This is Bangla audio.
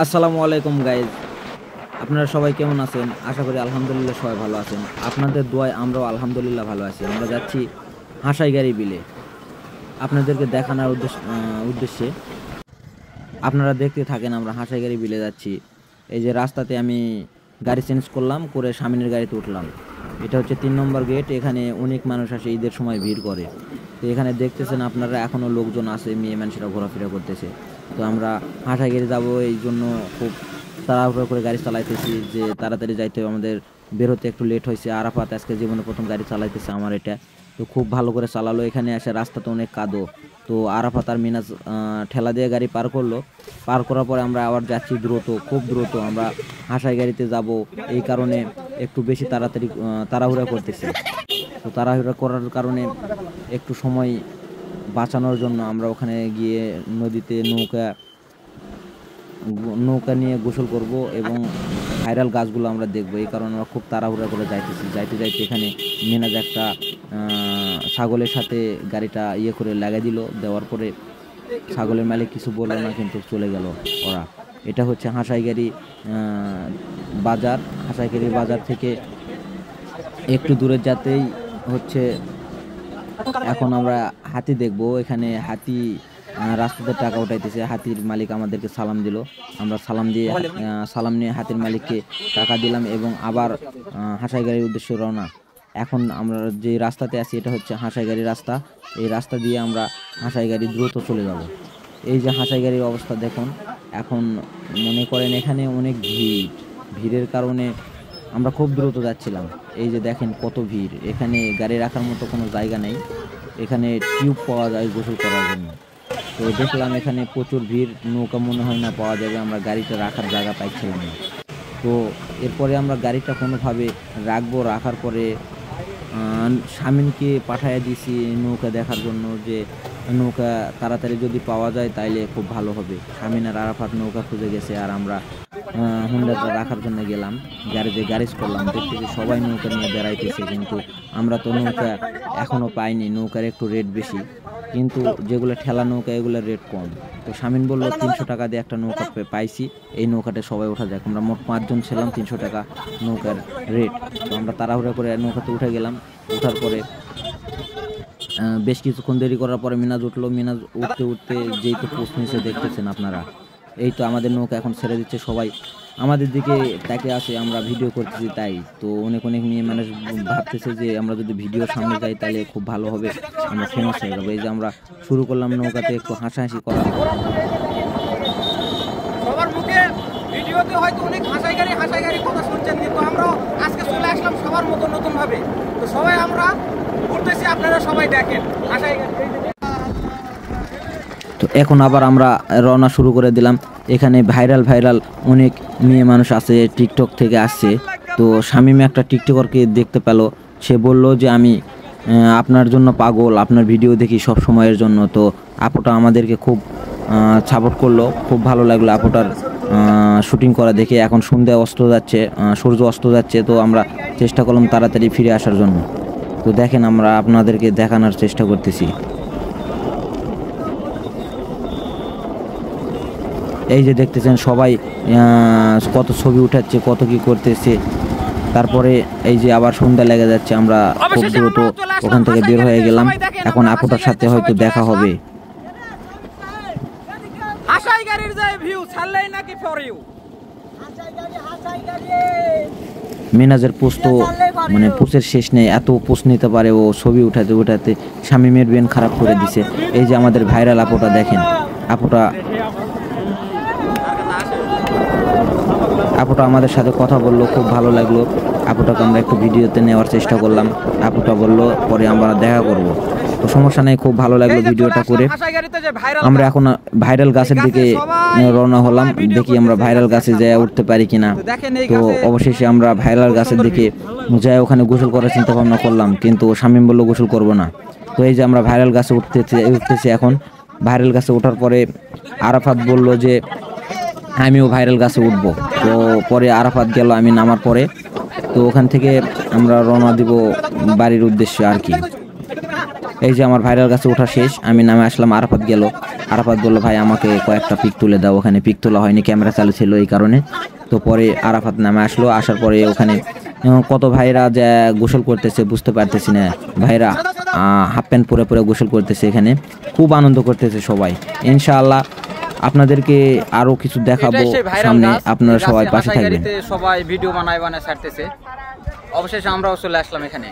আসসালামু আলাইকুম গাইজ, আপনারা সবাই কেমন আছেন? আশা করি আলহামদুলিল্লাহ সবাই ভালো আছেন। আপনাদের দোয়ায় আমরাও আলহামদুলিল্লাহ ভালো আছি। আমরা যাচ্ছি হাঁসাইগাড়ি বিলে আপনাদেরকে দেখানোর উদ্দেশ্যে। আপনারা দেখতে থাকেন, আমরা হাঁসাইগাড়ি বিলে যাচ্ছি। এই যে রাস্তাতে আমি গাড়ি চেঞ্জ করলাম, করে সামনের গাড়িতে উঠলাম। এটা হচ্ছে 3 নম্বর গেট। এখানে অনেক মানুষ আসে, ঈদের সময় ভিড় করে। তো এখানে দেখতেছেন আপনারা, এখনও লোকজন আছে, মেয়ে মানুষেরা ঘোরাফেরা করতেছে। তো আমরা হাঁসাইগাড়ি যাবো, এই জন্য খুব তাড়াহুড়ো করে গাড়ি চালাইতেছি যে তাড়াতাড়ি যাইতে হবে। আমাদের বেরোতে একটু লেট হয়েছে। আরাফাত আজকে জীবনে প্রথম গাড়ি চালাইতেছে আমার এটা। তো খুব ভালো করে চালালো। এখানে এসে রাস্তাতে অনেক কাদো। তো আরাফাত আর মিনাজ ঠেলা দিয়ে গাড়ি পার করলো। পার করার পরে আমরা আবার যাচ্ছি দ্রুত, খুব দ্রুত। আমরা হাঁসাই গাড়িতে যাব, এই কারণে একটু বেশি তাড়াহুড়া করতেছি। তো তাড়াহুড়া করার কারণে একটু সময় বাঁচানোর জন্য আমরা ওখানে গিয়ে নদীতে নৌকা নিয়ে গোসল করব এবং ভাইরাল গাছগুলো আমরা দেখবো। এই কারণে আমরা খুব তাড়াহুড়া করে যাইতেছি। যাইতে যাইতে এখানে মিনাজ একটা ছাগলের সাথে গাড়িটা করে লাগাই দিল। দেওয়ার পরে ছাগলের মালিক কিছু বললো না, কিন্তু চলে গেল ওরা। এটা হচ্ছে হাঁসাইগাড়ি বাজার। হাঁসাইগাড়ি বাজার থেকে একটু দূরে যেতেই হচ্ছে এখন আমরা হাতি দেখব। এখানে হাতি রাস্তাতে টাকা উঠাইতেছে। হাতির মালিক আমাদেরকে সালাম দিল। আমরা সালাম নিয়ে হাতির মালিককে টাকা দিলাম এবং আবার হাঁসাইগাড়ির উদ্দেশ্যে রওনা। এখন আমরা যে রাস্তাতে আছি এটা হচ্ছে হাঁসাইগাড়ি রাস্তা। এই রাস্তা দিয়ে আমরা হাঁসাইগাড়ি দ্রুত চলে যাব। এই যে হাঁসাইগাড়ির অবস্থা দেখুন। এখন মনে করেন এখানে অনেক ভিড়ের কারণে আমরা খুব দ্রুত যাচ্ছিলাম। এই যে দেখেন কত ভিড়। এখানে গাড়ি রাখার মতো কোনো জায়গা নেই। এখানে টিউব পাওয়া যায় গোসল করার জন্য। তো দেখলাম এখানে প্রচুর ভিড়, নৌকা মনে হয় না পাওয়া যাবে। আমরা গাড়িটা রাখার জায়গা পাইছিলাম না। তো এরপরে আমরা গাড়িটা কোনোভাবে রাখার পরে শামিনকে পাঠাইয়া দিয়েছি নৌকা দেখার জন্য, যে নৌকা তাড়াতাড়ি যদি পাওয়া যায় তাইলে খুব ভালো হবে। শামিন আর আরাফাত নৌকা খুঁজে গেছে, আর আমরা হুন্ডাটা রাখার জন্য গেলাম। গ্যারেজ করলাম, দেখতেছি সবাই নৌকা নিয়ে বেড়াইতেছে, কিন্তু আমরা তো নৌকা এখনও পাইনি। নৌকার একটু রেট বেশি, কিন্তু যেগুলো ঠেলা নৌকা এগুলোর রেট কম। তো শামিন বললো 300 টাকা দিয়ে একটা নৌকা পাইছি, এই নৌকাটা সবাই ওঠা যাক। আমরা মোট 5 জন ছিলাম, 300 টাকা নৌকার রেট। তো আমরা তাড়াহুড়া করে নৌকাতে উঠে গেলাম। ওঠার পরে বেশ কিছুক্ষণ দেরি করার পরে মিনাজ উঠলো। মিনাজ উঠতে উঠতে যেই তো পোস্ট নিচে দেখতেছেন আপনারা, এই তো আমাদের নৌকা এখন ছেড়ে দিচ্ছে। সবাই আমাদের দিকে তাকে আসে, আমরা ভিডিও করতেছি তাই। তো অনেক মেয়ে মানুষ ভাবতেছে যে আমরা যদি ভিডিওর সামনে যাই তাহলে খুব ভালো হবে, আমরা ফেমাস হয়ে যাবো। এই যে আমরা শুরু করলাম নৌকাতে একটু হাসাহাসি করা। সবার মুখে ভিডিওতে হয়তো অনেক হাসাইগাড়ি কথা শুনছেন, কিন্তু আমরা আজকে চলে আসলাম সবার মতো নতুন ভাবে। তো সবাই আমরা ঘুরতেছি, আপনারা সবাই দেখেন হাসাইগাড়ি। তো এখন আবার আমরা রওনা শুরু করে দিলাম। এখানে ভাইরাল অনেক মেয়ে মানুষ আছে, টিকটক থেকে আসছে। তো শামিম একটা টিকটকারকে দেখতে পেল। সে বলল যে আমি আপনার জন্য পাগল, আপনার ভিডিও দেখি সব সময়ের জন্য। তো আপুটা আমাদেরকে খুব সাপোর্ট করলো, খুব ভালো লাগলো আপুটার শুটিং করা দেখে। এখন সূর্য অস্ত যাচ্ছে। তো আমরা চেষ্টা করলাম তাড়াতাড়ি ফিরে আসার জন্য। তো দেখেন, আমরা আপনাদেরকে দেখানোর চেষ্টা করতেছি। এই যে দেখতেছেন সবাই কত ছবি উঠাচ্ছে, কত কি করতেছে। তারপরে এই যে আবার সন্ধ্যা লেগে যাচ্ছে। আমরা খুব দ্রুত ওখান থেকে বের হয়ে গেলাম। এখন আপুটার সাথে হয়তো দেখা হবে। হাসাইগাড়ির যে ভিউ ছাড়লেই নাকি ফর ইউ। মিনাজের পোস্ট মানে পোস্টের শেষ নেই, এত পোস্ট নিতে পারে ও। ছবি উঠাতে শামিমের ব্রেন খারাপ করে দিছে। এই যে আমাদের ভাইরাল আপুটা দেখেন। আপুটা আমাদের সাথে কথা বললো, খুব ভালো লাগলো। আপুটাকে আমরা একটু ভিডিওতে নেওয়ার চেষ্টা করলাম। আপুটা বললো পরে আমরা দেখা করব। তো সমস্যা নেই, খুব ভালো লাগলো ভিডিওটা করে। আমরা এখন ভাইরাল গাছের দিকে রওনা হলাম। দেখি আমরা ভাইরাল গাছে যায় উঠতে পারি কিনা। তো অবশেষে আমরা ভাইরাল গাছের দিকে যাই, ওখানে গোসল করার চিন্তা ভাবনা করলাম, কিন্তু শামিম বললো গোসল করব না। তো এই যে আমরা ভাইরাল গাছে উঠতেছি। এখন ভাইরাল গাছে ওঠার পরে আরাফাত বলল যে আমিও ভাইরাল গাছে উঠবো। তো পরে আরাফাত গেল, আমি নামার পরে। তো ওখান থেকে আমরা রওনা দিব বাড়ির উদ্দেশ্যে আর কি। এই যে আমার ভাইরাল গাছে ওঠা শেষ, আমি নামে আসলাম, আরাফাত গেল। আরাফাত বললো ভাই আমাকে কয়েকটা পিক তুলে দাও, ওখানে পিক তোলা হয়নি, ক্যামেরা চালু ছিল এই কারণে। তো পরে আরাফাত নামে আসলো, আসার পরে ওখানে কত ভাইরা যে গোসল করতেছে বুঝতে পারতেছি না, ভাইরা হাফ প্যান্ট পরে পরে গোসল করতেছে, এখানে খুব আনন্দ করতেছে সবাই। ইনশাআল্লাহ আপনাদেরকে আরো কিছু দেখাবো সামনে, আপনারা সবাই পাশে থাকবেন। সবাই ভিডিও বানায় ছাড়তেছে, অবশেষে আমরাও চলে আসলাম এখানে।